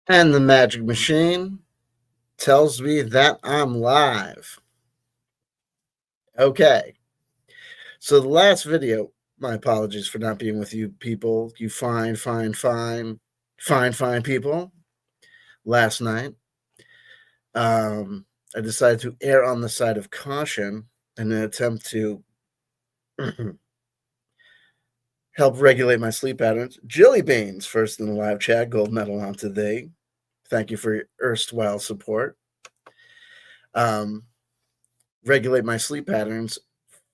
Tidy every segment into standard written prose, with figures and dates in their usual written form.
And the magic machine tells me that I'm live. Okay. So the last video, my apologies for not being with you people, you fine people. Last night, I decided to err on the side of caution in an attempt to help regulate my sleep patterns. Jilly Beans, first in the live chat, gold medal on to thee. Thank you for your erstwhile support. Regulate my sleep patterns,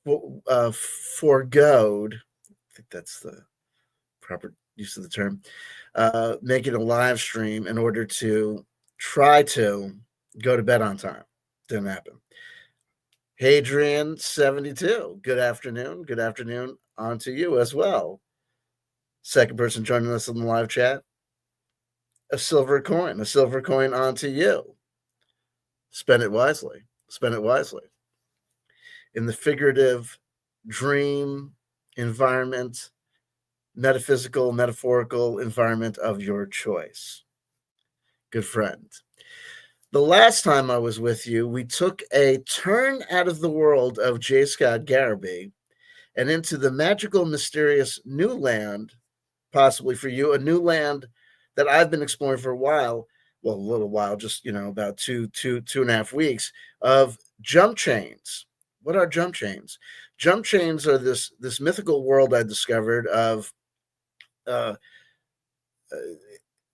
foregoed, I think that's the proper use of the term, making a live stream in order to try to go to bed on time. Didn't happen. Hadrian72, good afternoon. Good afternoon on to you as well. Second person joining us in the live chat. A silver coin on to you. Spend it wisely. Spend it wisely. In the figurative dream environment, metaphysical, metaphorical environment of your choice. Good friend. The last time I was with you, we took a turn out of the world of J. Scott Garraby and into the magical, mysterious new land, possibly for you, a new land that I've been exploring for a while. Well, a little while, just about two and a half weeks of jump chains. What are jump chains? Jump chains are this mythical world I discovered of uh,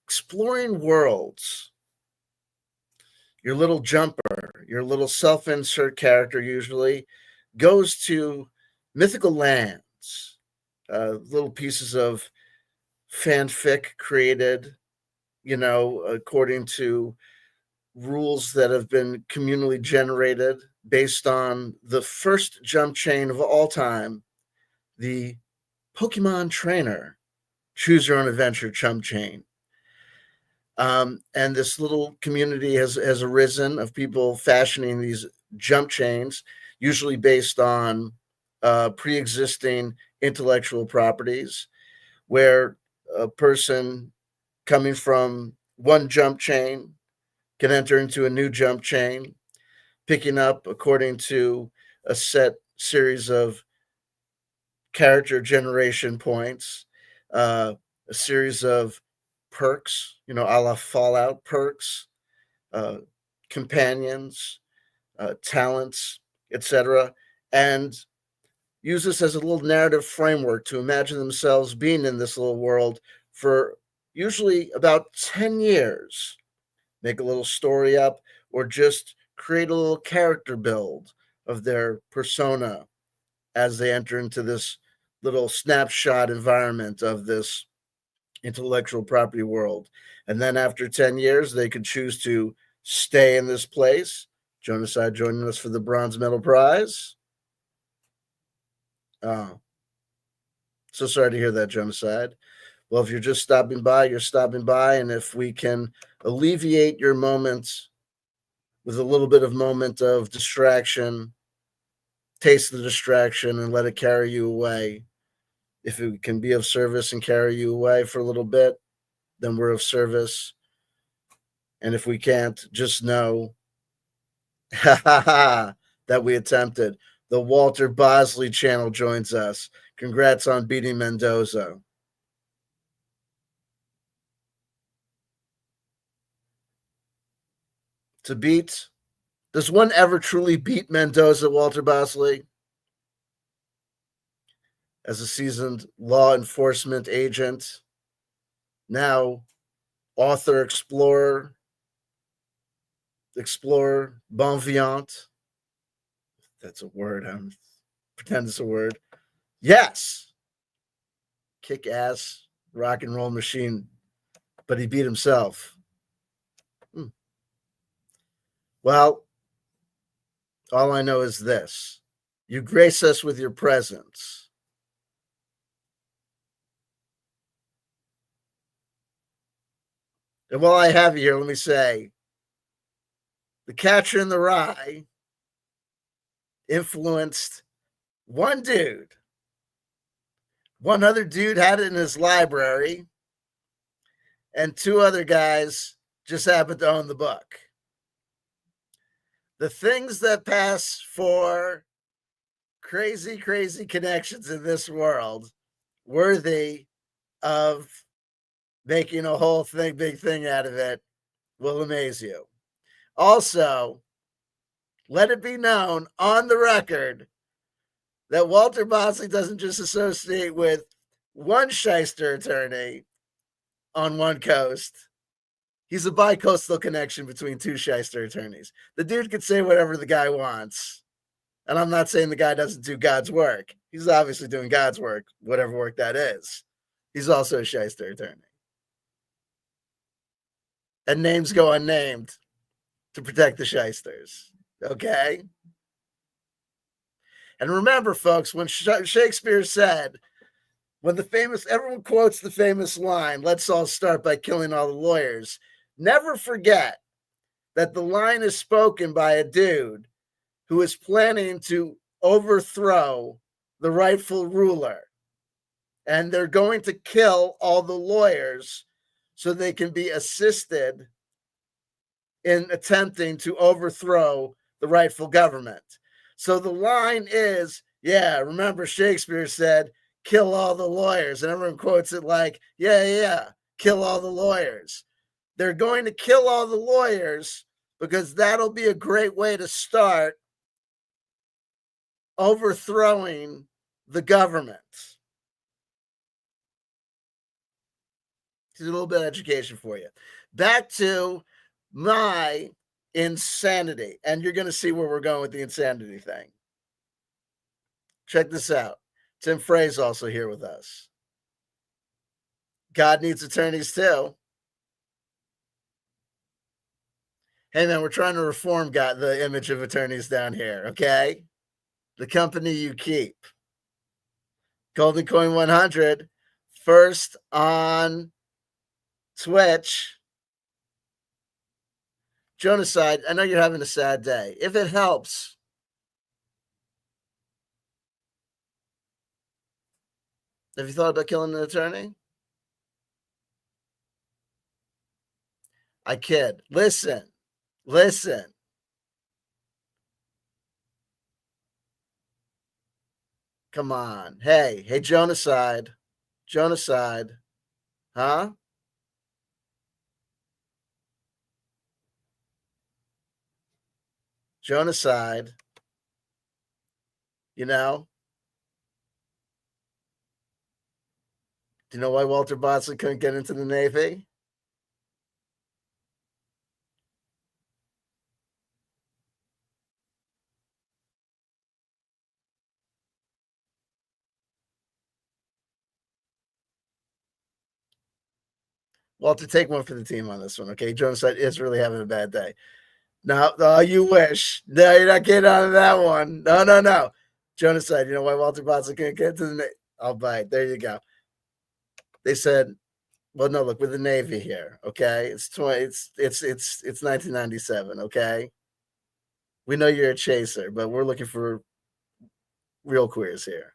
exploring worlds. Your little jumper, your little self-insert character usually goes to mythical lands, little pieces of fanfic created, according to rules that have been communally generated based on the first jump chain of all time, the Pokemon Trainer Choose Your Own Adventure jump chain. And this little community has arisen of people fashioning these jump chains, usually based on pre-existing intellectual properties, where a person coming from one jump chain can enter into a new jump chain, picking up according to a set series of character generation points, a series of perks, a la Fallout perks, uh, companions, talents, etc., and use this as a little narrative framework to imagine themselves being in this little world for usually about 10 years. Make a little story up or just create a little character build of their persona as they enter into this little snapshot environment of this intellectual property world. And then after 10 years, they could choose to stay in this place. Jonaside joining us for the bronze medal prize. Oh, so sorry to hear that, Jonaside. Well, if you're just stopping by, you're stopping by. And if we can alleviate your moments with a little bit of moment of distraction, taste the distraction and let it carry you away. If it can be of service and carry you away for a little bit, then we're of service. And if we can't, just know that we attempted. The Walter Bosley channel joins us. Congrats on beating Mendoza. To beat, does one ever truly beat Mendoza, Walter Bosley? As a seasoned law enforcement agent, now author, explorer, bon vivant. That's a word. I'm pretend it's a word. Yes. Kick ass rock and roll machine, but he beat himself. Well, all I know is this. You grace us with your presence. And while I have you here, let me say, The Catcher in the Rye influenced one dude. One other dude had it in his library, and two other guys just happened to own the book. The things that pass for crazy, crazy connections in this world, worthy of making a whole big thing out of it, will amaze you. Also, let it be known on the record that Walter Bosley doesn't just associate with one shyster attorney on one coast. He's a bi-coastal connection between two shyster attorneys. The dude could say whatever the guy wants. And I'm not saying the guy doesn't do God's work. He's obviously doing God's work, whatever work that is. He's also a shyster attorney. And names go unnamed to protect the shysters. Okay? And remember, folks, when Shakespeare said, everyone quotes the famous line, let's all start by killing all the lawyers. Never forget that the line is spoken by a dude who is planning to overthrow the rightful ruler. And they're going to kill all the lawyers so they can be assisted in attempting to overthrow the rightful government. So the line is, yeah, remember Shakespeare said, kill all the lawyers. And everyone quotes it like, yeah, kill all the lawyers. They're going to kill all the lawyers because that'll be a great way to start overthrowing the government. It's a little bit of education for you. Back to my insanity. And you're going to see where we're going with the insanity thing. Check this out. Tim Frey's also here with us. God needs attorneys too. Hey, man, we're trying to reform the image of attorneys down here, okay? The company you keep. Golden Coin 100, first on Twitch. Jonaside, I know you're having a sad day. If it helps, have you thought about killing an attorney? I kid. Listen. Come on. Hey, Jonaside. Huh? Jonaside. You know? Do you know why Walter Bosley couldn't get into the Navy? Walter, take one for the team on this one, okay? Jonaside is really having a bad day. No, you wish. No, you're not getting out of that one. No. Jonaside, you know why Walter Bosley couldn't get to the Navy? I'll buy it. There you go. They said, well, no, look, we're the Navy here, okay? It's 1997, okay? We know you're a chaser, but we're looking for real queers here.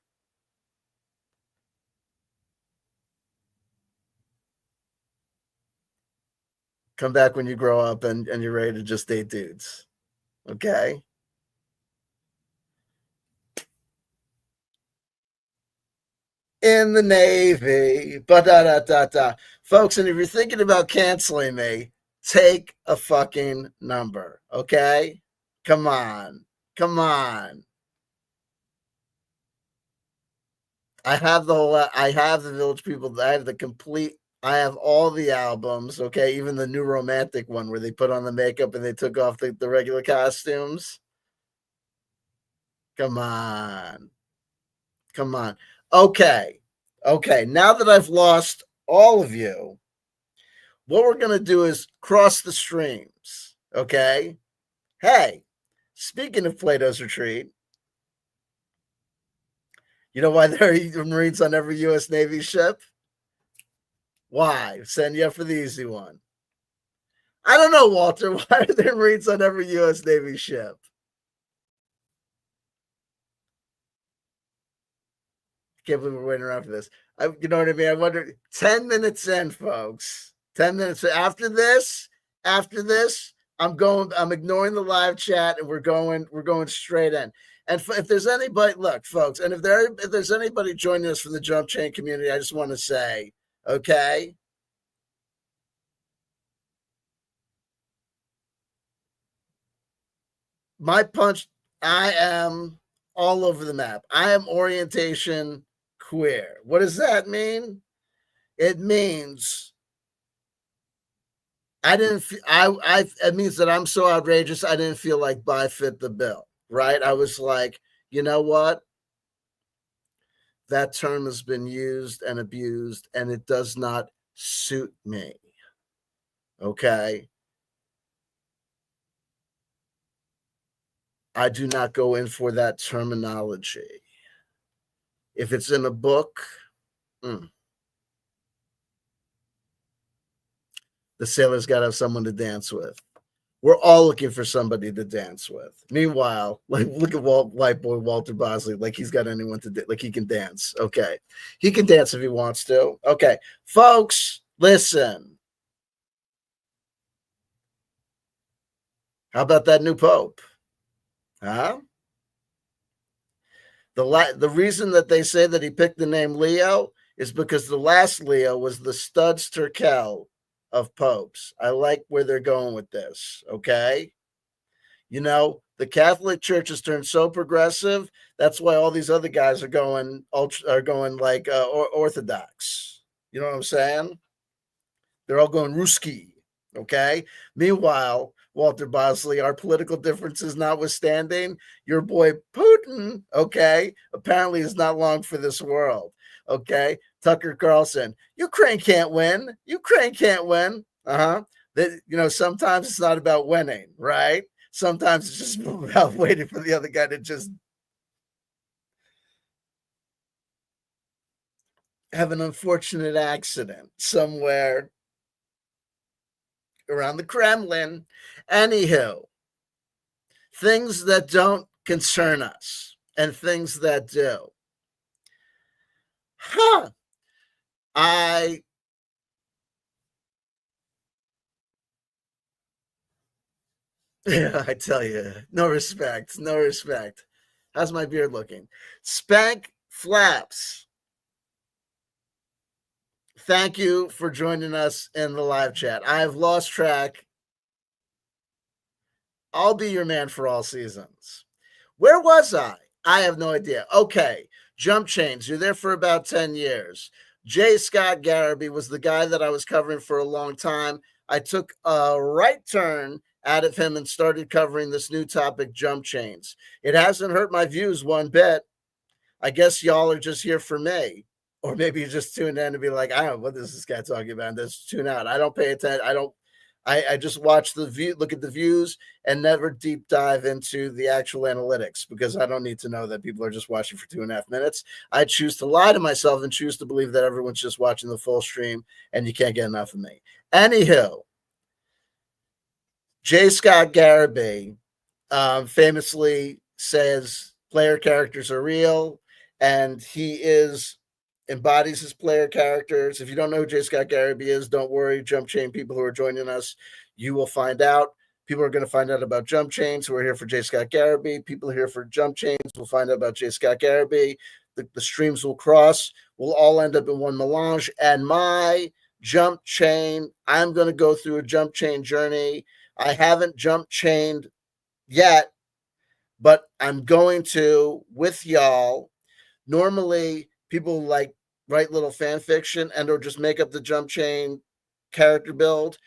Come back when you grow up and you're ready to just date dudes, okay? In the Navy, folks. And if you're thinking about canceling me, take a fucking number, okay? Come on. I have the Village People. I have all the albums, okay? Even the New Romantic one where they put on the makeup and they took off the regular costumes. Come on. Okay. Now that I've lost all of you, what we're going to do is cross the streams, okay? Hey, speaking of Plato's Retreat, you know why there are Marines on every U.S. Navy ship? Why? Send you up for the easy one. I don't know, Walter. Why are there Marines on every U.S. Navy ship? Can't believe we're waiting around for this. You know what I mean? I wonder. 10 minutes in, folks. 10 minutes after this. After this, I'm ignoring the live chat and we're going straight in. And if there's anybody, look, folks, and if there's anybody joining us from the Jump Chain community, I just want to say, okay, my punch, I am all over the map. I am orientation queer. What does that mean? It means I didn't. It means that I'm so outrageous. I didn't feel like buy fit the bill. Right? I was like, you know what? That term has been used and abused, and it does not suit me. Okay. I do not go in for that terminology. If it's in a book, the sailor's got to have someone to dance with. We're all looking for somebody to dance with. Meanwhile, like look at white boy Walter Bosley, like he's got anyone to like he can dance. Okay, he can dance if he wants to. Okay, folks, listen. How about that new pope? Huh? The reason that they say that he picked the name Leo is because the last Leo was the Studs Terkel of popes. I like where they're going with this. Okay. You know, the Catholic Church has turned so progressive. That's why all these other guys are going like Orthodox. You know what I'm saying? They're all going Ruski. Okay. Meanwhile, Walter Bosley, our political differences notwithstanding, your boy Putin, okay, apparently is not long for this world. Okay. Tucker Carlson, Ukraine can't win. Ukraine can't win. That, you know, sometimes it's not about winning, right? Sometimes it's just about waiting for the other guy to just have an unfortunate accident somewhere around the Kremlin. Anywho, things that don't concern us and things that do. I tell you, no respect, no respect. How's my beard looking? Spank Flaps. Thank you for joining us in the live chat. I have lost track. I'll be your man for all seasons. Where was I? I have no idea. Okay. Jumpchains, you're there for about 10 years. J. Scott Garraby was the guy that I was covering for a long time. I took a right turn out of him and started covering this new topic, Jumpchains. It hasn't hurt my views one bit. I guess y'all are just here for me. Or maybe you just tuned in to be like, I don't know, what is this guy talking about? And just tune out. I don't pay attention. I just watch the view, look at the views, and never deep dive into the actual analytics because I don't need to know that people are just watching for 2.5 minutes. I choose to lie to myself and choose to believe that everyone's just watching the full stream and you can't get enough of me. Anywho, J. Scott Garraby famously says player characters are real, and he embodies his player characters. If you don't know who J. Scott Garraby is, don't worry. Jump Chain people who are joining us, you will find out. People are going to find out about Jump Chains who are here for J. Scott Garraby. People here for Jump Chains will find out about J. Scott Garraby. The streams will cross. We'll all end up in one melange. And my Jump Chain, I'm going to go through a Jump Chain journey. I haven't Jump Chained yet, but I'm going to with y'all. Normally, people like write little fan fiction and or just make up the Jump Chain character build.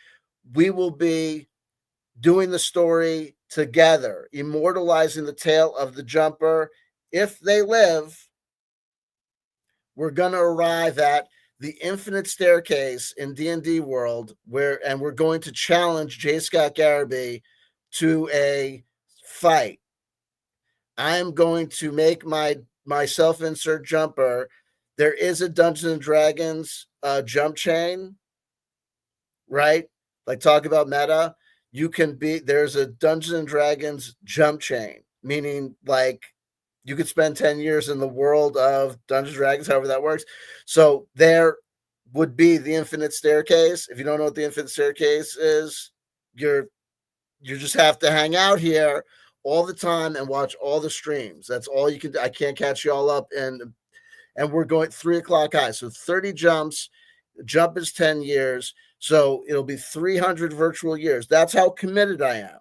We will be doing the story together, immortalizing the tale of the jumper. If they live, we're going to arrive at the infinite staircase in D&D world and we're going to challenge J. Scott Garraby to a fight. I am going to make my self-insert jumper. There is a Dungeons and Dragons jump chain, right? Like talk about meta. There's a Dungeons and Dragons jump chain, meaning like you could spend 10 years in the world of Dungeons and Dragons, however that works. So there would be the infinite staircase. If you don't know what the infinite staircase is, you just have to hang out here all the time and watch all the streams. That's all you can do. I can't catch y'all up, and we're going 3 o'clock high. So 30 jumps. Jump is 10 years. So it'll be 300 virtual years. That's how committed I am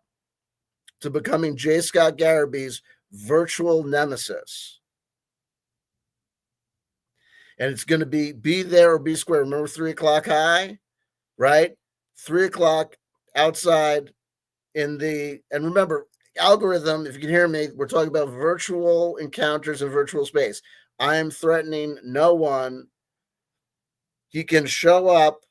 to becoming J. Scott Garaby's virtual nemesis. And it's going to be there or be square. Remember 3 o'clock high, right? 3 o'clock outside and remember, algorithm, if you can hear me, we're talking about virtual encounters in virtual space. I am threatening no one. He can show up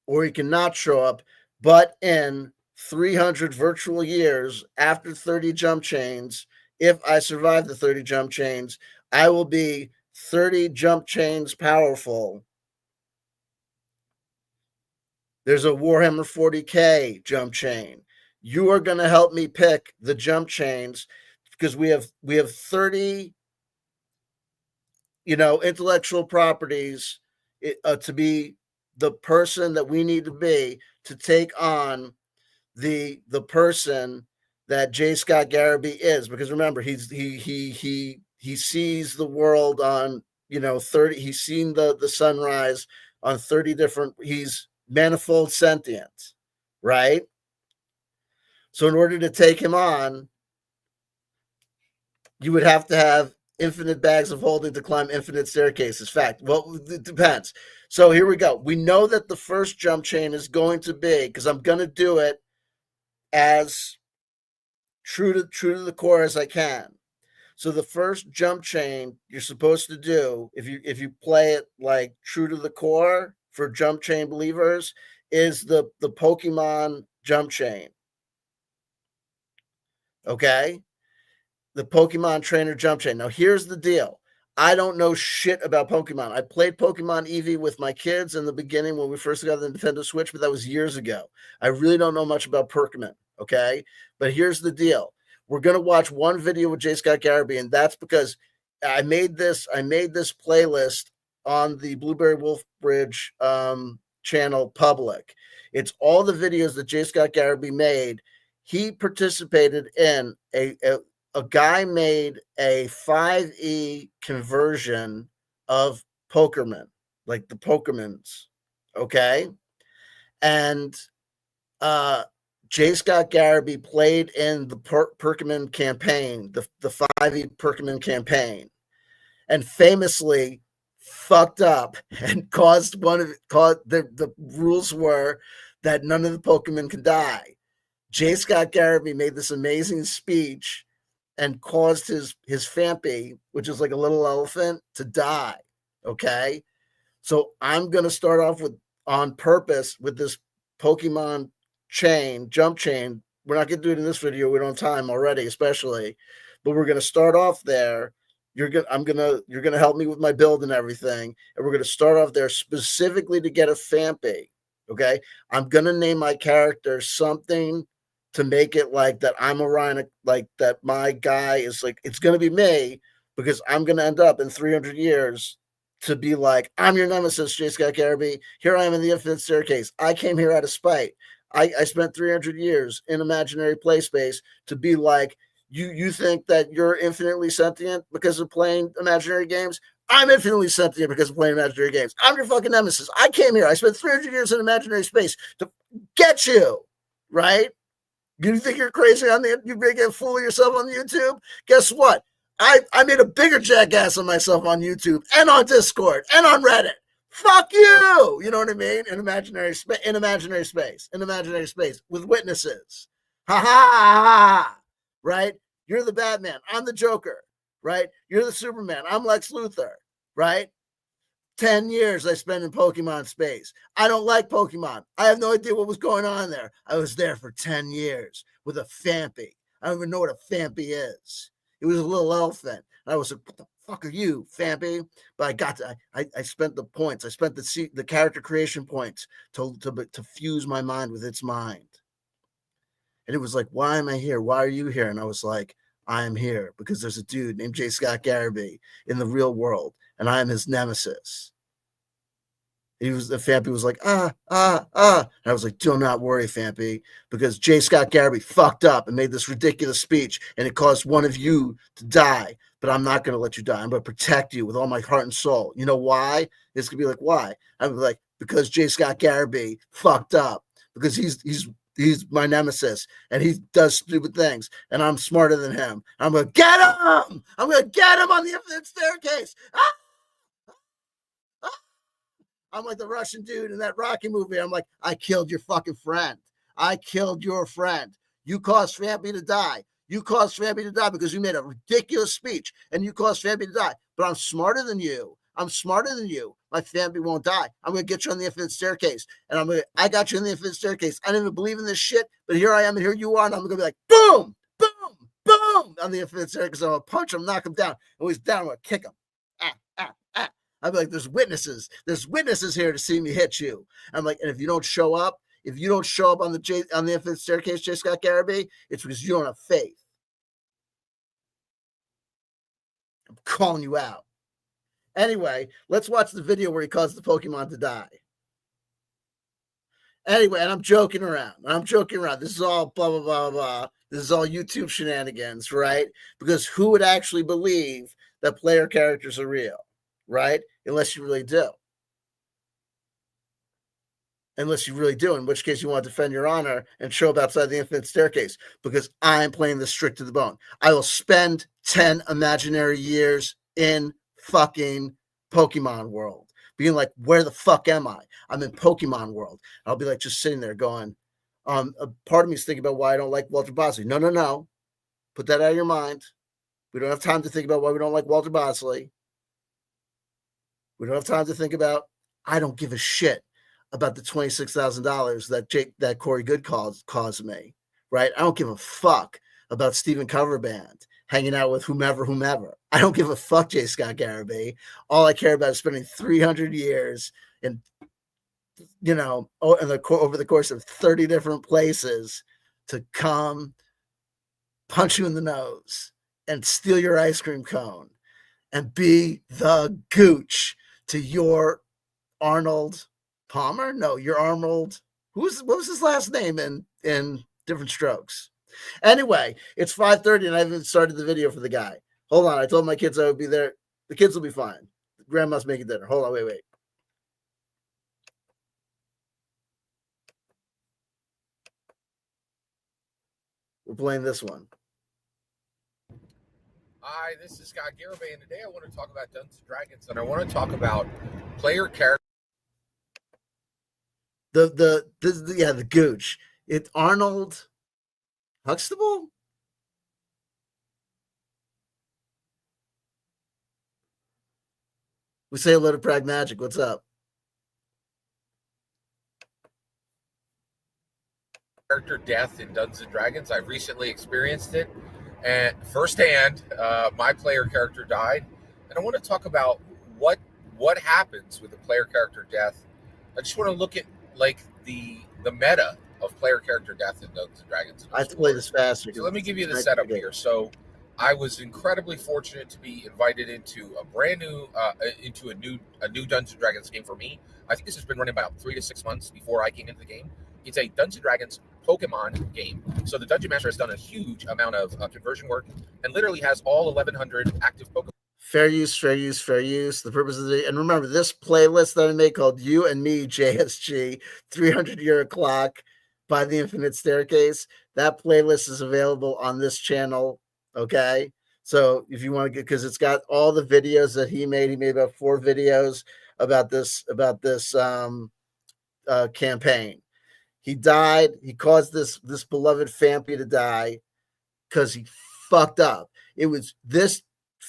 or he cannot show up, but in 300 virtual years after 30 jump chains, if I survive the 30 jump chains, I will be 30 jump chains powerful. There's a Warhammer 40K jump chain. You are going to help me pick the jump chains because we have 30 intellectual properties to be the person that we need to be to take on the person that J. Scott Garaby is. Because remember, he sees the world on 30. He's seen the sunrise on 30 different. He's manifold sentient, right? So in order to take him on, you would have to have infinite bags of holding to climb infinite staircases. Fact. Well, it depends. So here we go. We know that the first jump chain is going to be, because I'm going to do it as true to the core as I can. So the first jump chain you're supposed to do, if you play it like true to the core for jump chain believers, is the Pokemon jump chain. Okay? The Pokemon trainer jump chain. Now, here's the deal. I don't know shit about Pokemon. I played Pokemon Eevee with my kids in the beginning when we first got the Nintendo Switch, but that was years ago. I really don't know much about Perkman, okay? But here's the deal. We're going to watch one video with J. Scott Garaby, and that's because I made this playlist on the Blueberry Wolf Bridge channel public. It's all the videos that J. Scott Garaby made. He participated in a guy made a 5e conversion of Pokerman, like the Pokemons, okay? And J. Scott Garaby played in the Perkman campaign, the 5e Perkman campaign, and famously fucked up and caused the rules were that none of the Pokemon can die. J. Scott Garaby made this amazing speech and caused his Fampy, which is like a little elephant, to die. Okay, so I'm gonna start off on purpose with this Pokemon jump chain. We're not gonna do it in this video. We don't have time already, especially, but we're gonna start off there. You're gonna help me with my build and everything, and we're gonna start off there specifically to get a Fampy. Okay, I'm gonna name my character something to make it like that I'm Orion, like that my guy is like, it's going to be me, because I'm going to end up in 300 years to be like, I'm your nemesis, J. Scott Garaby. Here I am in the infinite staircase. I came here out of spite. I spent 300 years in imaginary play space to be like, you think that you're infinitely sentient because of playing imaginary games? I'm infinitely sentient because of playing imaginary games. I'm your fucking nemesis. I came here. I spent 300 years in imaginary space to get you, right? You think you're crazy you make a fool of yourself on YouTube? Guess what? I made a bigger jackass of myself on YouTube and on Discord and on Reddit. Fuck you. You know what I mean? In imaginary space with witnesses. Ha ha ha. Right? You're the Batman. I'm the Joker. Right? You're the Superman. I'm Lex Luthor. Right? 10 years I spent in Pokemon space. I don't like Pokemon. I have no idea what was going on there. I was there for 10 years with a Fampy. I don't even know what a Fampy is. It was a little elephant. And I was like, what the fuck are you, Fampy? But I spent the points. I spent the character creation points to fuse my mind with its mind. And it was like, why am I here? Why are you here? And I was like, I am here because there's a dude named J. Scott Garaby in the real world, and I am his nemesis. The Fampy was like, And I was like, do not worry, Fampy, because J. Scott Garrity fucked up and made this ridiculous speech, and it caused one of you to die. But I'm not going to let you die. I'm going to protect you with all my heart and soul. You know why? It's going to be like, why? I'm like, because J. Scott Garrity fucked up, because he's my nemesis, and he does stupid things, and I'm smarter than him. I'm going to get him. I'm going to get him on the infinite staircase. I'm like the Russian dude in that Rocky movie. I'm like, I killed your fucking friend. I killed your friend. You caused Fampy to die. You caused Fampy to die because you made a ridiculous speech, and you caused Fampy to die. But I'm smarter than you. I'm smarter than you. My Fampy won't die. I'm going to get you on the infinite staircase. And I got you on the infinite staircase. I didn't even believe in this shit, but here I am, and here you are, and I'm going to be like, boom, boom, boom, on the infinite staircase. I'm going to punch him, knock him down. And when he's down, I'm going to kick him. I'd be like, there's witnesses here to see me hit you. I'm like, and if you don't show up on the infinite staircase, J. Scott Garrity, it's because you don't have faith. I'm calling you out. Anyway, let's watch the video where he caused the Pokemon to die. Anyway, and I'm joking around. This is all blah, blah, blah, blah. This is all YouTube shenanigans, right? Because who would actually believe that player characters are real? Right? Unless you really do. In which case you want to defend your honor and show up outside the infinite staircase, because I'm playing this strict to the bone. I will spend 10 imaginary years in fucking Pokemon world being like, where the fuck am I? I'm in Pokemon world. I'll be like just sitting there going, a part of me is thinking about why I don't like Walter Bosley. No. Put that out of your mind. We don't have time to think about why we don't like Walter Bosley. We don't have time to think about, I don't give a shit about the $26,000 that Corey Good caused me, right? I don't give a fuck about Stephen Coverband hanging out with whomever. I don't give a fuck, J. Scott Garrity. All I care about is spending 300 years in, over the course of 30 different places to come punch you in the nose and steal your ice cream cone and be the gooch to your Arnold Palmer? No, your Arnold. What was his last name in Different Strokes? Anyway, it's 5:30 and I haven't started the video for the guy. Hold on. I told my kids I would be there. The kids will be fine. Grandma's making dinner. Hold on. Wait. We're playing this one. Hi, this is Scott Garibay, and today I want to talk about Dungeons & Dragons, and I want to talk about player character. The gooch. It's Arnold Huxtable? We say hello to Pragmagic. What's up? Character death in Dungeons & Dragons. I've recently experienced it, and firsthand, my player character died. And I want to talk about what happens with the player character death. I just want to look at like the meta of player character death in Dungeons & Dragons. I have to play this faster. So let me give you the setup here. So I was incredibly fortunate to be invited into a brand new, into a new Dungeons & Dragons game for me. I think this has been running about 3 to 6 months before I came into the game. It's a Dungeons & Dragons Pokemon game. So the Dungeon Master has done a huge amount of conversion work and literally has all 1,100 active Pokemon. Fair use. The purpose of and remember this playlist that I made called You and Me JSG 300-year clock by the Infinite Staircase. That playlist is available on this channel. Okay. So if you want to get, because it's got all the videos that he made about 4 videos about this campaign. He died. He caused this beloved Fampy to die because he fucked up. It was this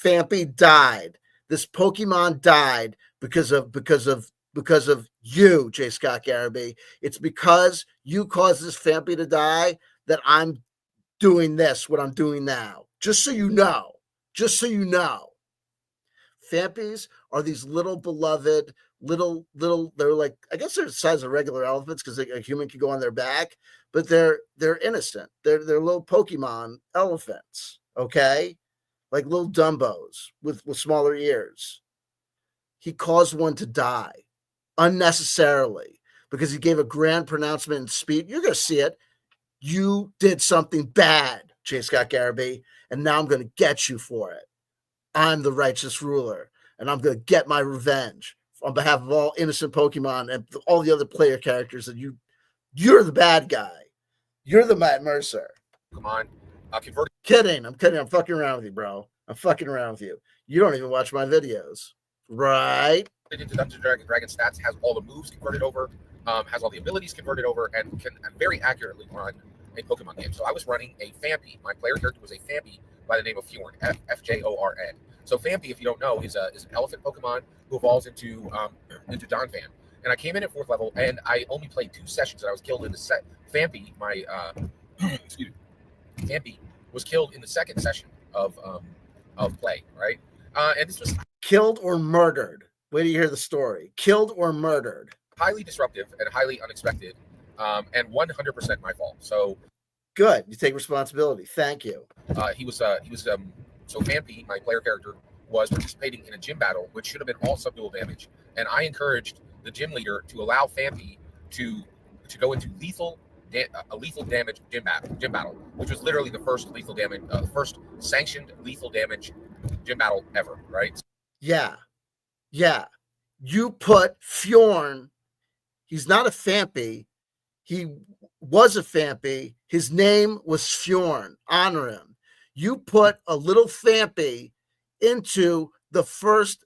Fampy died. This Pokemon died because of you, J. Scott Garrity. It's because you caused this Fampy to die that I'm doing what I'm doing now. Just so you know. Fampies are these little beloved, they're like, I guess they're the size of regular elephants because a human can go on their back, but they're innocent. They're little Pokemon elephants, okay? Like little Dumbos with smaller ears. He caused one to die. unnecessarily because he gave a grand pronouncement and speech. You're going to see it. You did something bad, J. Scott Garrity, and now I'm going to get you for it. I'm the righteous ruler, and I'm going to get my revenge on behalf of all innocent Pokemon and all the other player characters that you're the bad guy. You're the Matt Mercer. Come on. Converted. Kidding. I'm kidding. I'm fucking around with you, bro. I'm fucking around with you. You don't even watch my videos, right? Into Dungeons & Dragons stats, has all the moves converted over, has all the abilities converted over, and can very accurately run a Pokemon game. So I was running a Fampi. My player character was a Fampi by the name of Fjorn, Fjorn. So Fampi, if you don't know, is an elephant Pokemon who evolves into Donphan. And I came in at 4th level, and I only played 2 sessions, and I was killed in the set. Fampi, my excuse me, Fampi was killed in the 2nd session of play, right? And this was killed or murdered. Wait till you hear the story. Killed or murdered. Highly disruptive and highly unexpected, and 100% my fault. So good. You take responsibility. Thank you. He was so Fampi, my player character, was participating in a gym battle, which should have been all subdual damage, and I encouraged the gym leader to allow Fampi to go into a lethal damage gym battle, which was literally the first lethal damage, first sanctioned lethal damage gym battle ever, right? Yeah. You put Fjorn. He's not a Fampi. He was a Fampi. His name was Fjorn. Honor him. You put a little Fampi into the first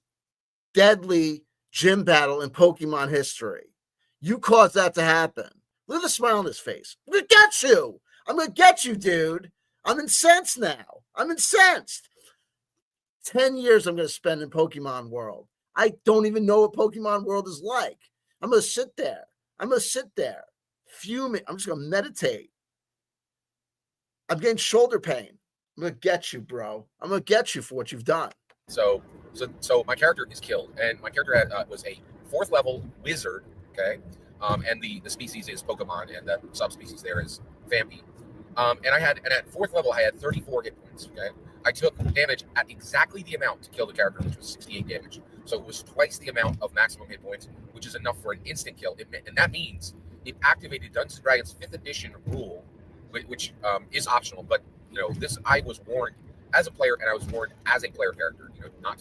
deadly gym battle in Pokemon history. You caused that to happen. Look at the smile on his face. I'm going to get you. I'm going to get you, dude. I'm incensed now. I'm incensed. 10 years I'm going to spend in Pokemon World. I don't even know what Pokemon World is like. I'm going to sit there. Fuming. I'm just going to meditate. I'm getting shoulder pain. I'm going to get you, bro. I'm going to get you for what you've done. So my character is killed, and my character was a 4th level wizard, okay? And the species is Pokemon, and the subspecies there is Fampi. And at 4th level, I had 34 hit points, okay? I took damage at exactly the amount to kill the character, which was 68 damage. So it was twice the amount of maximum hit points, which is enough for an instant kill. And that means it activated Dungeons & Dragons 5th edition rule, which is optional. But, this I was warned as a player, and I was warned as a player character, not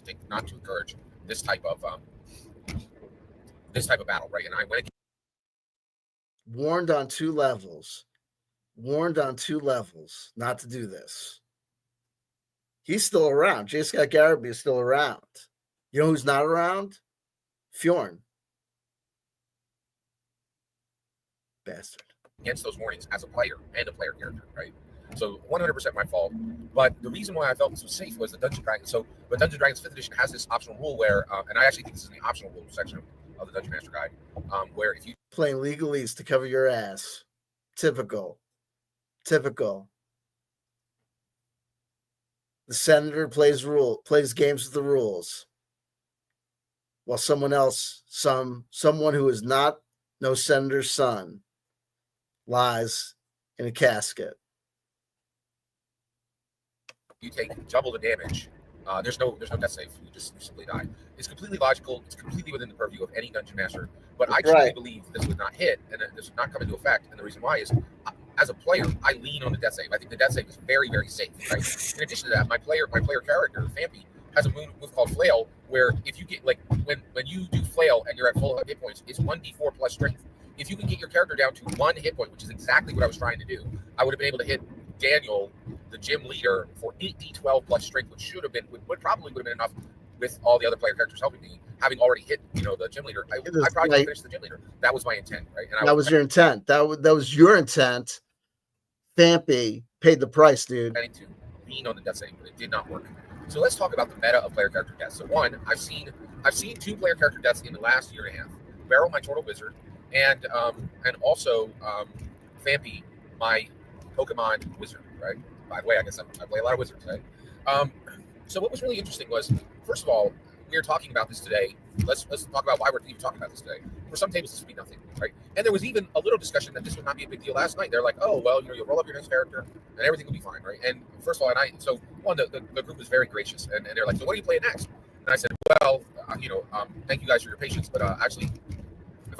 to encourage this type of battle, right? And I went against. Warned on 2 levels not to do this. He's still around. J. Scott Garrity is still around. You know who's not around? Fjorn. Bastard. Against those warnings as a player and a player character, right? So 100% my fault. But the reason why I felt this was safe was the Dungeons & Dragons. But Dungeons & Dragons 5th edition has this optional rule where, and I actually think this is in the optional rule section of the Dungeon Master Guide, where if you playing legalese to cover your ass. Typical. The senator plays games with the rules, while someone else, someone who is not no senator's son, lies in a casket. You take double the damage. There's no death save. You simply die. It's completely logical. It's completely within the purview of any dungeon master. But I truly believe this would not hit, and this would not come into effect. And the reason why is, as a player, I lean on the death save. I think the death save is very, very safe. Right? In addition to that, my player character, Fampi, has a move called Flail, where if you get when you do Flail and you're at full hit points, it's 1d4 plus strength. If you can get your character down to 1 hit point, which is exactly what I was trying to do, I would have been able to hit Daniel, the gym leader, for 8d12 plus strength, which would probably have been enough with all the other player characters helping me. Having already hit, the gym leader, I probably finished the gym leader. That was my intent, right? And that was your intent. That was your intent. Fampi paid the price, dude. I need to lean on the death save, but it did not work. So let's talk about the meta of player character deaths. So one, I've seen 2 player character deaths in the last year and a half. Beryl, my turtle wizard, and also Fampi, my Pokemon wizard, right? By the way, I guess I play a lot of wizards, right? So what was really interesting was, first of all, we are talking about this today. Let's talk about why we're even talking about this today. For some tables, this would be nothing, right? And there was even a little discussion that this would not be a big deal last night. They're like, oh, well, you'll roll up your next character and everything will be fine, right? And first of all, the group was very gracious, and they're like, so what are you playing next? And I said, well, thank you guys for your patience, but actually,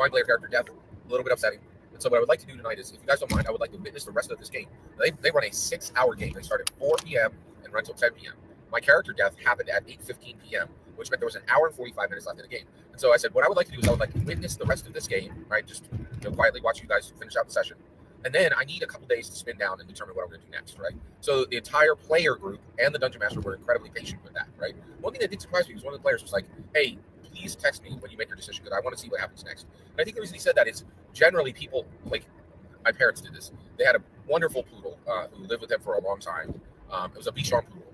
find player character death a little bit upsetting. And so what I would like to do tonight is, if you guys don't mind, I would like to witness the rest of this game. They run a 6-hour game. They start at 4 p.m. and run until 10 p.m. My character death happened at 8:15 p.m., which meant there was an hour and 45 minutes left in the game. And so I said, what I would like to do is I would like to witness the rest of this game, right? Just quietly watch you guys finish out the session. And then I need a couple days to spin down and determine what I'm going to do next, right? So the entire player group and the Dungeon Master were incredibly patient with that, right? One thing that did surprise me was one of the players was like, hey, please text me when you make your decision because I want to see what happens next. And I think the reason he said that is generally people, like my parents did this. They had a wonderful poodle who lived with them for a long time. It was a Bichon poodle.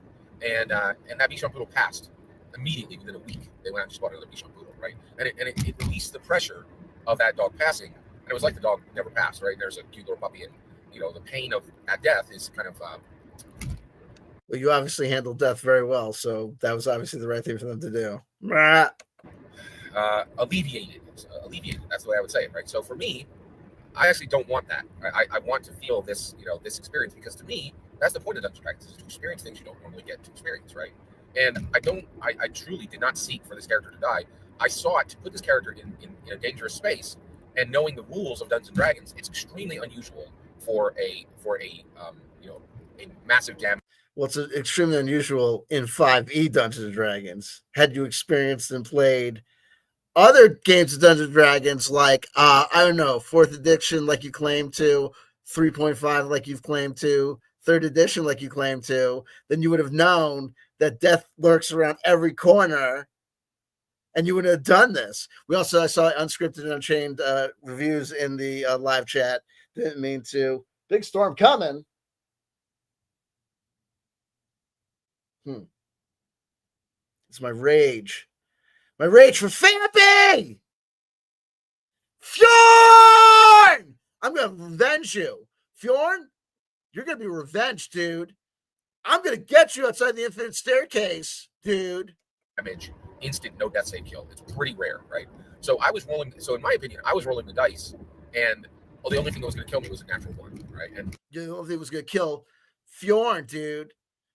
And that Bichon poodle passed immediately within a week. They went out and just bought another Bichon poodle, right? And it released the pressure of that dog passing. And it was like the dog never passed, right? There's a cute little puppy, and the pain of that death is kind of. Well, you obviously handled death very well, so that was obviously the right thing for them to do. Alleviated. That's the way I would say it, right? So for me, I actually don't want that. I want to feel this, this experience, because to me, that's the point of Dungeons & Dragons, is to experience things you don't normally get to experience, right? And I truly did not seek for this character to die. I sought to put this character in a dangerous space. And knowing the rules of Dungeons & Dragons, it's extremely unusual for a massive damage. Well, it's extremely unusual in 5e Dungeons & Dragons. Had you experienced and played other games of Dungeons & Dragons, like, I don't know, 4th edition like you claim to, 3.5 like you've claimed to, 3rd edition like you claim to, then you would have known that death lurks around every corner. And you would have done this. I saw unscripted and unchained reviews in the live chat. Didn't mean to. Big storm coming. It's my rage. My rage for Fampy! Fjorn! I'm going to revenge you. Fjorn, you're going to be revenged, dude. I'm going to get you outside the infinite staircase, dude. Damage. Instant no death save kill. It's pretty rare, right? So in my opinion, I was rolling the dice, and the only thing that was going to kill me was a natural one, right? And the only thing that was going to kill Fjorn, dude.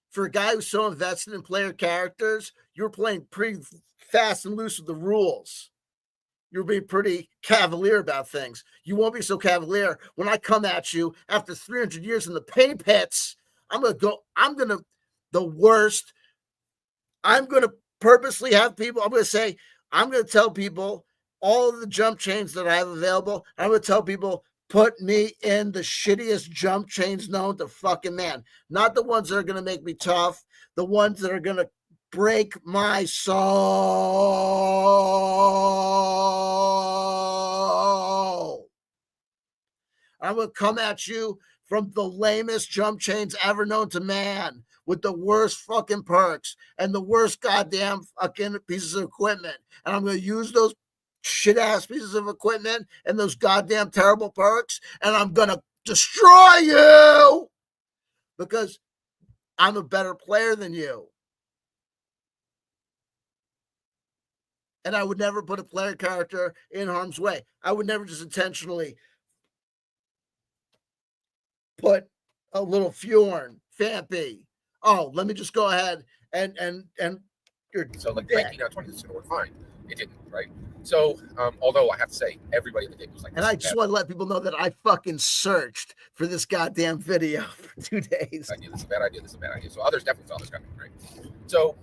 For a guy who's so invested in player characters, you were playing pretty fast and loose with the rules. You're being pretty cavalier about things. You won't be so cavalier when I come at you after 300 years in the pain pits. I'm going to purposely have people, I'm going to tell people all of the jump chains that I have available. I'm going to tell people, put me in the shittiest jump chains known to fucking man. Not the ones that are going to make me tough, the ones that are going to break my soul. I'm going to come at you from the lamest jump chains ever known to man, with the worst fucking perks and the worst goddamn fucking pieces of equipment. And I'm going to use those shit-ass pieces of equipment and those goddamn terrible perks, and I'm going to destroy you because I'm a better player than you. And I would never put a player character in harm's way. I would never just intentionally put a little Fjorn, Fampy. Oh, let me just go ahead and you're so like 19 out of 20, this is going to work fine. It didn't, right? So, although I have to say, everybody in the game was like, and I just want to let people know that I fucking searched for this goddamn video for 2 days. This is a bad idea. So others definitely saw this coming, right? So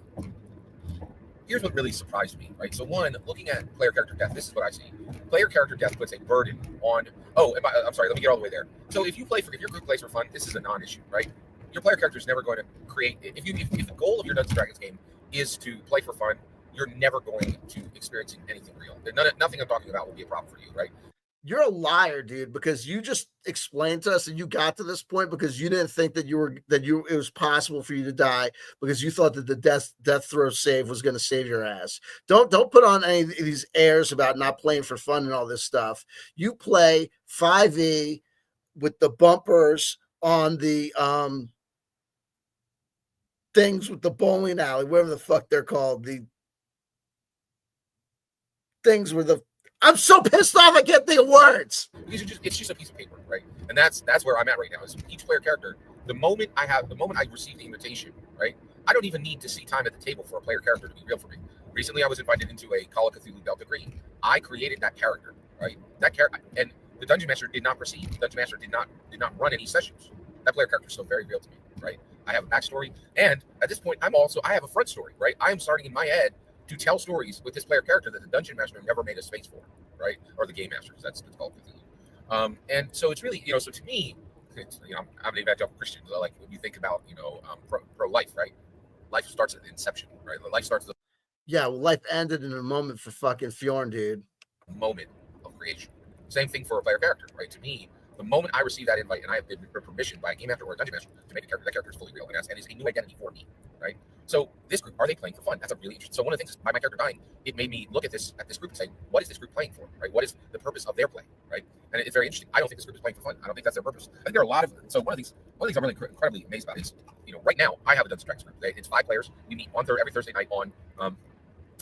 here's what really surprised me, right? So one, looking at player character death, this is what I see. Player character death puts a burden on. I'm sorry. Let me get all the way there. So if your group plays for fun, this is a non-issue, right? Your player character is never going to create. If the goal of your Dungeons & Dragons game is to play for fun, you're never going to experiencing anything real. Nothing I'm talking about will be a problem for you, right? You're a liar, dude, because you just explained to us and you got to this point because you didn't think that it was possible for you to die because you thought that the death throw save was going to save your ass. Don't put on any of these airs about not playing for fun and all this stuff. You play 5e with the bumpers on the things with the bowling alley, whatever the fuck they're called, the things where I'm so pissed off I can't think of words. Because it's just a piece of paper, right? And that's where I'm at right now. Is each player character, the moment I receive the invitation, right? I don't even need to see time at the table for a player character to be real for me. Recently, I was invited into a Call of Cthulhu Delta Green. I created that character. right? That character and the dungeon master did not proceed. The dungeon master did not run any sessions. That player character is still very real to me, right? I have a backstory, and at this point, I have a front story, right? I am starting in my head to tell stories with this player character that the dungeon master never made a space for, right? Or the game master, because that's called. And so it's really, so to me, I'm an evangelical Christian. So like when you think about, pro life, right? Life starts at inception, right? Life starts at Yeah, well, life ended in a moment for fucking Fjorn, dude. the moment of creation. Same thing for a player character, right? To me, the moment I receive that invite and I have been permission by a game master or a dungeon master to make a character, that character is fully real and is a new identity for me, right? So this group, are they playing for fun? That's a really interesting. So one of the things by my character dying, it made me look at this group and say, what is this group playing for, right? What is the purpose of their play, right? And it's very interesting. I don't think this group is playing for fun. I don't think that's their purpose. I think there are a lot of. So one of the things I'm really incredibly amazed about is, right now I have a Dungeons and Dragons group. It's 5 players. We meet every Thursday night on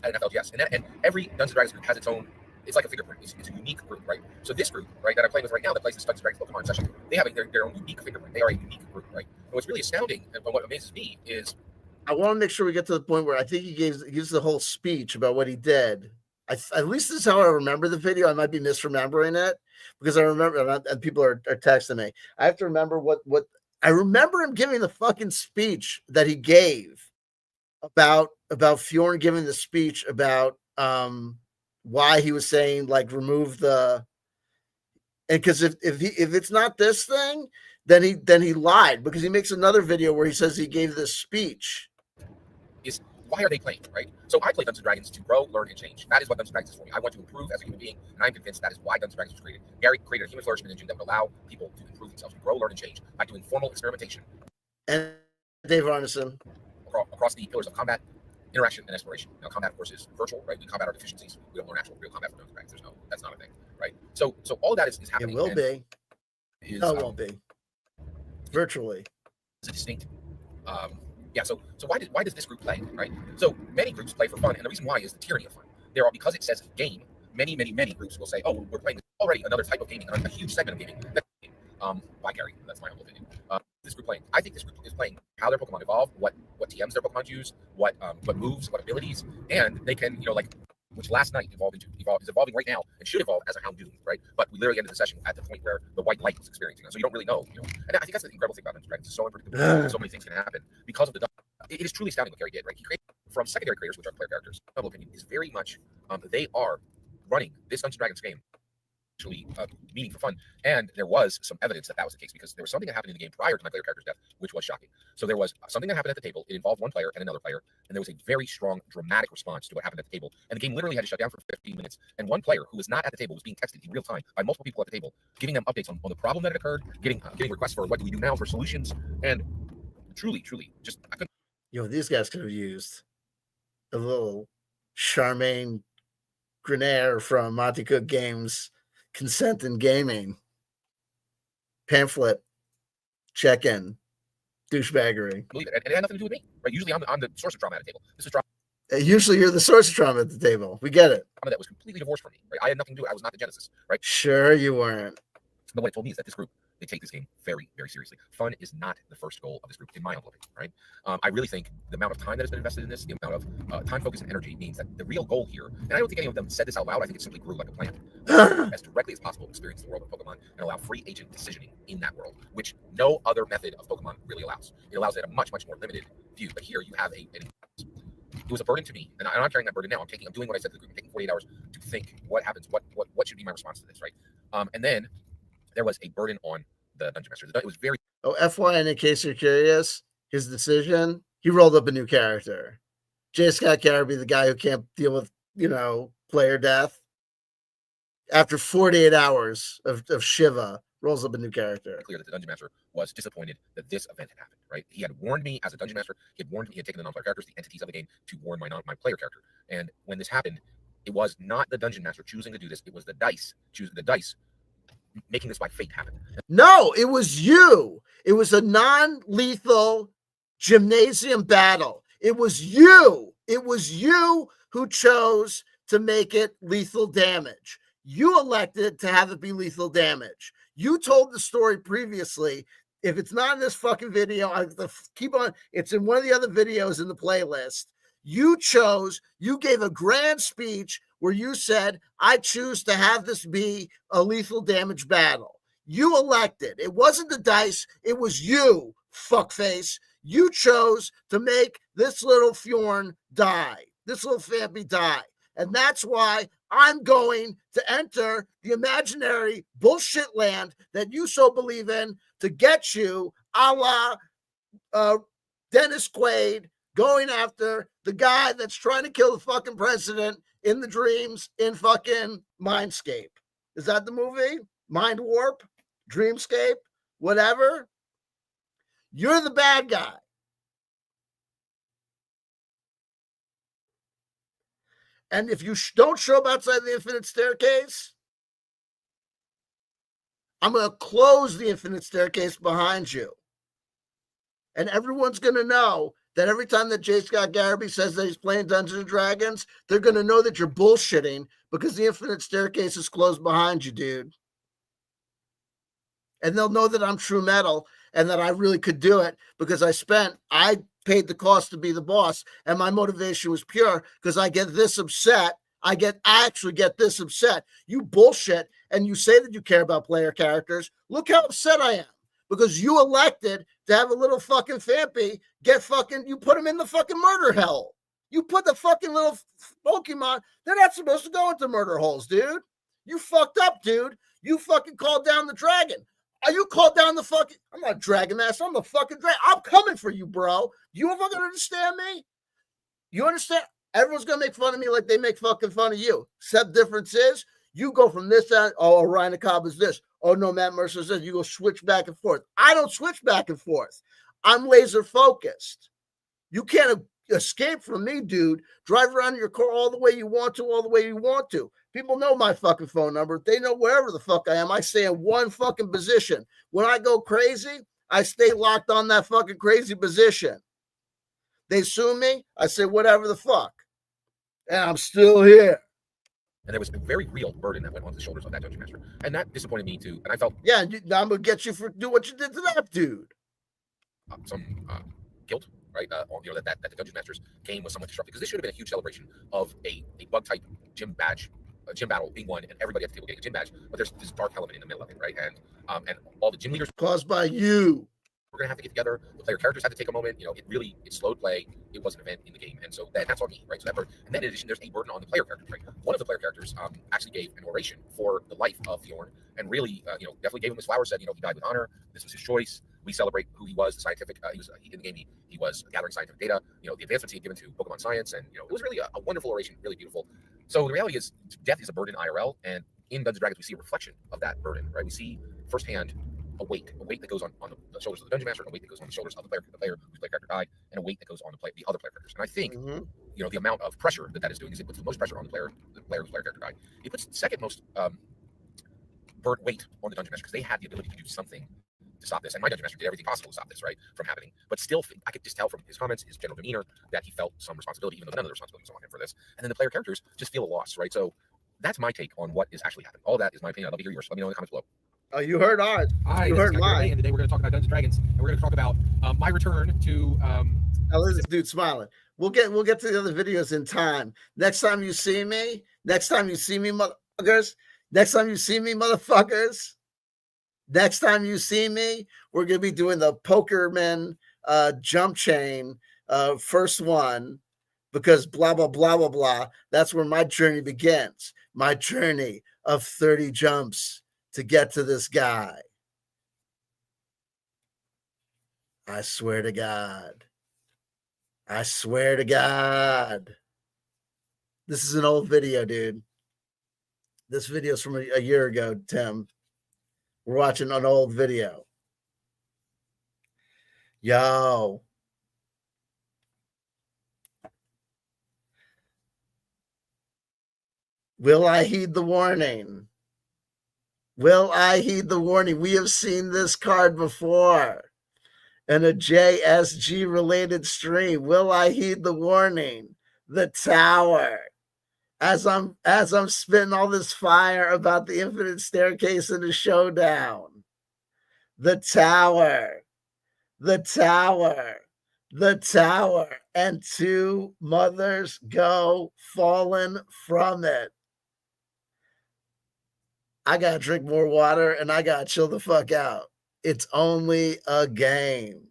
at FLGS, and every Dungeons and Dragons group has its own. It's like a fingerprint. It's a unique group, right? So this group, right, that I'm playing with right now, that plays this Dungeons and Dragons Pokemon session, they have their own unique fingerprint. They are a unique group, right? And what's really astounding, and what amazes me is, I want to make sure we get to the point where I think he gives the whole speech about what he did. At least this is how I remember the video. I might be misremembering it because I remember, and people are texting me. I have to remember what I remember him giving the fucking speech that he gave about Fjorn giving the speech about why he was saying like remove the, and because if it's not this thing, then he lied, because he makes another video where he says he gave this speech. Is why are they playing, right? So I play Dungeons and Dragons to grow, learn, and change. That is what Dungeons and Dragons is for me. I want to improve as a human being, and I'm convinced that is why Dungeons and Dragons was created. Gary created a human flourishment engine that would allow people to improve themselves, to grow, learn, and change by doing formal experimentation. And Dave Arneson. Across the pillars of combat, interaction, and exploration. Now, combat, of course, is virtual, right? We combat our deficiencies. We don't learn actual real combat from Dungeons and Dragons. That's not a thing, right? So all of that is happening. It will be. No, it won't be. Virtually. It's a distinct. So why does this group play, right? So many groups play for fun, and the reason why is the tyranny of fun. Because it says game. Many groups will say, oh, we're playing already another type of gaming, a huge segment of gaming. By Gary, that's my humble opinion. This group playing. I think this group is playing how their Pokemon evolve, what TMs their Pokemon use, what moves, what abilities, and they can, which last night is evolving right now and should evolve as a Houndoom, right? But we literally ended the session at the point where the white light was experiencing it. So you don't really know, And I think that's the incredible thing about Dungeons and Dragons. It's so unpredictable. So many things can happen because of the. It is truly astounding what Gary did, right? He created from secondary creators, which are player characters. My humble opinion is very much they are running this Dungeons and Dragons game actually meeting for fun, and there was some evidence that was the case, because there was something that happened in the game prior to my player character's death, which was shocking. So there was something that happened at the table. It involved one player and another player, and there was a very strong, dramatic response to what happened at the table. And the game literally had to shut down for 15 minutes. And one player who was not at the table was being texted in real time by multiple people at the table, giving them updates on the problem that had occurred, getting requests for what do we do now for solutions, and truly, just I couldn't. These guys could have used a little Charmaine Grenier from Monty Cook Games. Consent in gaming. Pamphlet. Check-in. Douchebaggery. Believe it. And it had nothing to do with me. Right? Usually I'm the source of trauma at the table. This is trauma. Usually you're the source of trauma at the table. We get it. That was completely divorced from me. Right? I had nothing to do. I was not the genesis. Right? Sure you weren't. But what it told me is that this group, they take this game very, very seriously. Fun is not the first goal of this group, in my humble opinion, right? I really think the amount of time that has been invested in this, the amount of time, focus, and energy means that the real goal here, and I don't think any of them said this out loud, I think it simply grew like a plant, as directly as possible, experience the world of Pokemon and allow free agent decisioning in that world, which no other method of Pokemon really allows. It allows it a much, much more limited view, but here you have it was a burden to me, and I'm not carrying that burden now. I'm doing what I said to the group. I'm taking 48 hours to think what happens, what should be my response to this, right? And then there was a burden on the dungeon master. It was very. Oh, FYI, in case you're curious, his decision, he rolled up a new character. J. Scott Garrity, the guy who can't deal with, player death. After 48 hours of Shiva, rolls up a new character. Clear that the dungeon master was disappointed that this event had happened, right? He had warned me as a dungeon master. He had taken the non-player characters, the entities of the game, to warn my player character. And when this happened, it was not the dungeon master choosing to do this. It was the dice making this by fate happen. No, it was you. It was a non-lethal gymnasium battle. It was you. It was you who chose to make it lethal damage. You elected to have it be lethal damage. You told the story previously. If it's not in this fucking video, it's in one of the other videos in the playlist. You gave a grand speech where you said, I choose to have this be a lethal damage battle. You elected. It wasn't the dice. It was you, fuckface. You chose to make this little Fjorn die, this little Fampy die. And that's why I'm going to enter the imaginary bullshit land that you so believe in to get you a la Dennis Quaid going after the guy that's trying to kill the fucking president in the dreams in fucking Mindscape. Is that the movie? Mind Warp? Dreamscape? Whatever? You're the bad guy. And if you don't show up outside the infinite staircase, I'm going to close the infinite staircase behind you. And everyone's going to know that every time that J. Scott Garrity says that he's playing Dungeons and Dragons, they're going to know that you're bullshitting because the infinite staircase is closed behind you, dude. And they'll know that I'm true metal and that I really could do it because I paid the cost to be the boss, and my motivation was pure because I get this upset. I actually get this upset. You bullshit, and you say that you care about player characters. Look how upset I am because you elected to have a little fucking Fampy you put him in the fucking murder hell. You put the fucking little Pokemon, they're not supposed to go into murder holes, dude. You fucked up, dude. You fucking called down the dragon. Are you called down the fucking, I'm not Dragon Master, I'm the fucking dragon. I'm coming for you, bro. You fucking understand me? You understand? Everyone's going to make fun of me like they make fucking fun of you. Except difference is, you go from this side, oh, Ryan Cobb is this. Oh, no, Matt Mercer is this. You go switch back and forth. I don't switch back and forth. I'm laser focused. You can't escape from me, dude. Drive around in your car all the way you want to. People know my fucking phone number. They know wherever the fuck I am. I stay in one fucking position. When I go crazy, I stay locked on that fucking crazy position. They sue me. I say whatever the fuck. And I'm still here. And there was a very real burden that went on the shoulders of that dungeon master. And that disappointed me too. And I felt... Yeah, I'm going to get you for do what you did to that dude. Some guilt, right? That the dungeon masters came was somewhat disruptive because this should have been a huge celebration of a bug type gym battle being won and everybody at the table getting a gym badge. But there's this dark element in the middle of it, right? And all the gym leaders caused by you. We're gonna have to get together. The player characters had to take a moment. It slowed play. It was an event in the game, and so that's on me, right? So and then in addition, there's a burden on the player characters. Right? One of the player characters actually gave an oration for the life of Fjorn, and really, definitely gave him his flowers. Said, he died with honor. This was his choice. We celebrate who he was. The scientific. He in the game. He was gathering scientific data. The advancements he had given to Pokemon science, and it was really a wonderful oration, really beautiful. So the reality is, death is a burden IRL, and in Dungeons and Dragons, we see a reflection of that burden, right? We see firsthand a weight that goes on the shoulders of the dungeon master, a weight that goes on the shoulders of the player whose player character died, and a weight that goes on the other player characters. And I think, the amount of pressure that is doing is it puts the most pressure on the player whose player character died. It puts the second most weight on the dungeon master because they had the ability to do something to stop this. And my dungeon master did everything possible to stop this, right, from happening. But still, I could just tell from his comments, his general demeanor, that he felt some responsibility, even though none of the responsibility was on him for this. And then the player characters just feel a loss, right? So that's my take on what is actually happening. All that is my opinion. I'd love to hear yours. Let me know in the comments below. Oh, you heard ours. You heard mine. And today we're going to talk about Dungeons and Dragons, and we're going to talk about my return to. Now this dude smiling. We'll get to the other videos in time. Next time you see me, motherfuckers. Next time you see me, we're going to be doing the Pokerman Jumpchain first one because blah blah blah blah blah. That's where my journey begins. My journey of 30 jumps to get to this guy. I swear to God. This is an old video, dude. This video is from a year ago, Tim. We're watching an old video. Yo. Will I heed the warning? We have seen this card before in a JSG related stream. Will I heed the warning? The Tower. As I'm spitting all this fire about the infinite staircase in the Showdown. The Tower. the tower, and two mothers go falling from it. I gotta drink more water and I gotta chill the fuck out. It's only a game.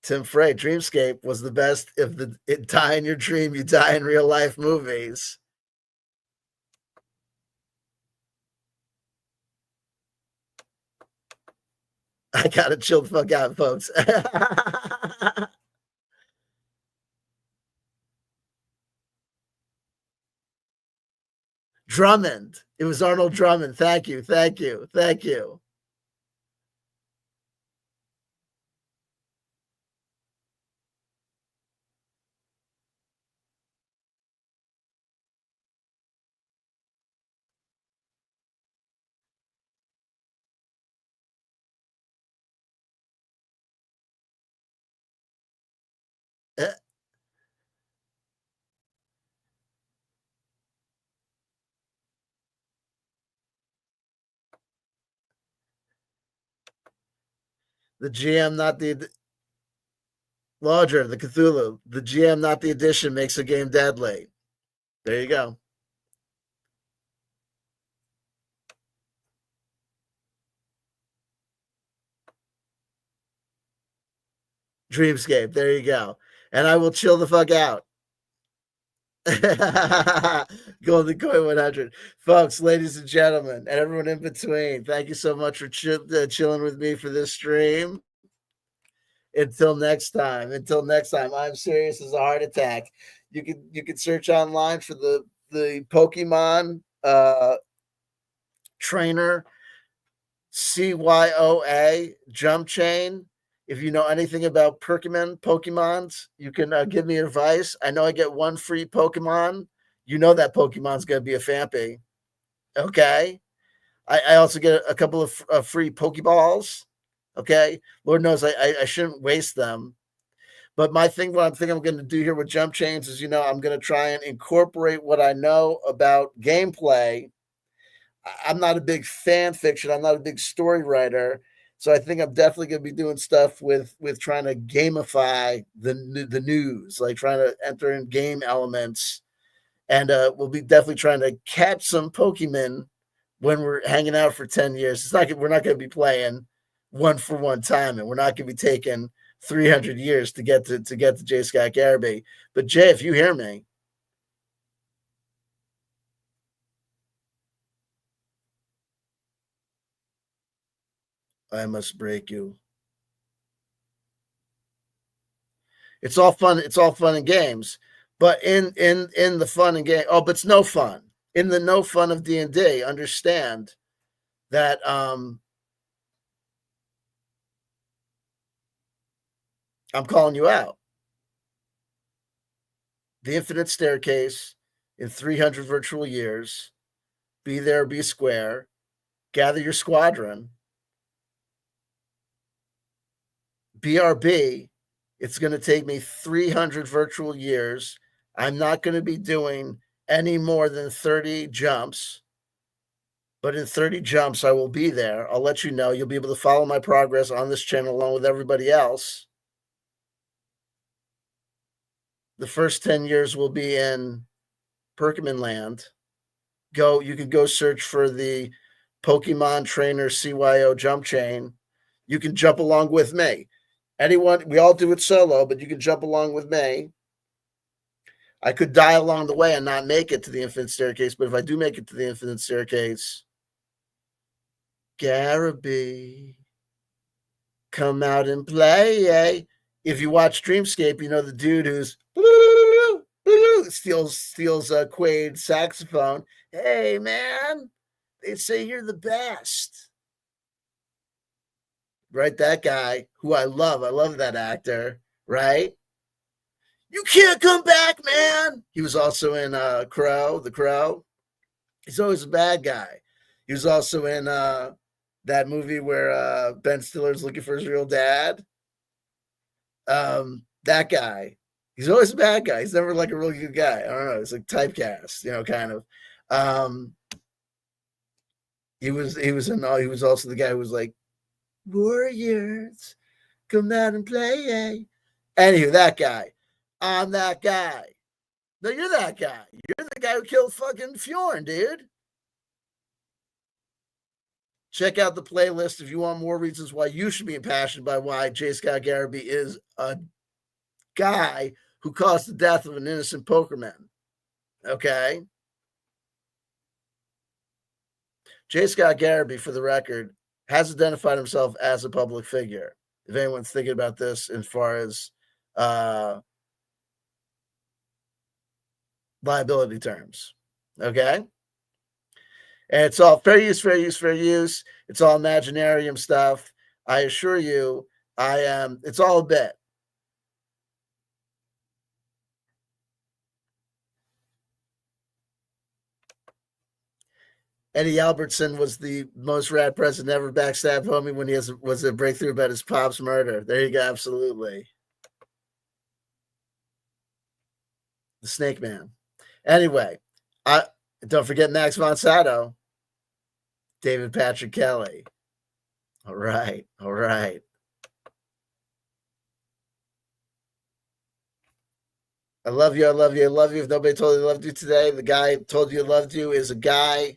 Tim Frey, Dreamscape was the best. If it die in your dream, you die in real life movies. I gotta chill the fuck out, folks. Drummond. It was Arnold Drummond. Thank you. Thank you. Thank you. The GM, not the larger, the Cthulhu. The GM, not the addition, makes a game deadly. There you go. Dreamscape. There you go. And I will chill the fuck out. Golden Coin 100. Folks, ladies and gentlemen, and everyone in between, thank you so much for chilling with me for this stream. Until next time, I'm serious as a heart attack. You can search online for the Pokemon trainer CYOA Jumpchain. If you know anything about Pokemons, you can give me advice. I know I get one free Pokemon. You know that Pokemon's going to be a Fampy. Okay. I also get a couple of free Pokeballs. Okay. Lord knows I shouldn't waste them. But what I'm going to do here with Jump Chains is, I'm going to try and incorporate what I know about gameplay. I'm not a big fan fiction. I'm not a big story writer. So I think I'm definitely going to be doing stuff with trying to gamify the news, like trying to enter in game elements. And we'll be definitely trying to catch some Pokemon when we're hanging out for 10 years. We're not going to be playing one for one time, and we're not going to be taking 300 years to get to J. Scott Garrity. But Jay, if you hear me, I must break you. It's all fun. It's all fun and games, but in the fun and game. Oh, but it's no fun. In the no fun of D&D, understand that I'm calling you out. The Infinite Staircase in 300 virtual years. Be there, be square. Gather your squadron. BRB, it's going to take me 300 virtual years. I'm not going to be doing any more than 30 jumps. But in 30 jumps, I will be there. I'll let you know. You'll be able to follow my progress on this channel along with everybody else. The first 10 years will be in Pokemon Land. You can go search for the Pokemon Trainer CYO Jump Chain. You can jump along with me. Anyone, we all do it solo, but you can jump along with me. I could die along the way and not make it to the Infinite Staircase, but if I do make it to the Infinite Staircase, Garrity, come out and play. If you watch Dreamscape, you know the dude who's steals Quaid saxophone. Hey, man, they say you're the best. Right, that guy who I love. I love that actor, right? You can't come back, man. He was also in The Crow. He's always a bad guy. He was also in that movie where Ben Stiller's looking for his real dad. That guy. He's always a bad guy. He's never like a really good guy. I don't know. It's like typecast, kind of. He was also the guy who was like Warriors, come out and play. Anywho, that guy. I'm that guy. No, you're that guy. You're the guy who killed fucking Fjorn, dude. Check out the playlist if you want more reasons why you should be impassioned by why J. Scott Garrity is a guy who caused the death of an innocent pokerman. Okay? J. Scott Garrity, for the record, has identified himself as a public figure. If anyone's thinking about this as far as liability terms. Okay? And it's all fair use, fair use, fair use. It's all Imaginarium stuff. I assure you, it's all a bit. Eddie Albertson was the most rad president ever. Backstab homie when he was a breakthrough about his pop's murder. There you go, absolutely. The Snake Man. Anyway, don't forget Max von Sydow. David Patrick Kelly. All right. I love you. If nobody told you loved you today, the guy who told you loved you is a guy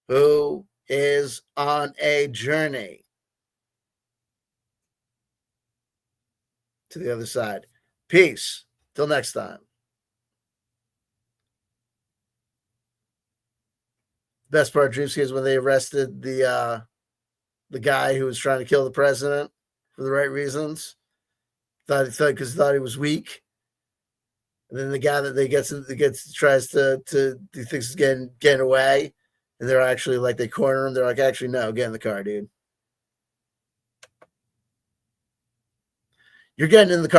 who is on a journey to the other side. Peace. Till next time. Best part of Dreamscape is when they arrested the guy who was trying to kill the president for the right reasons. Thought he was weak. And then the guy that tries to he thinks is getting away. And they're actually like, they corner him. They're like, actually, no, get in the car, dude. You're getting in the car.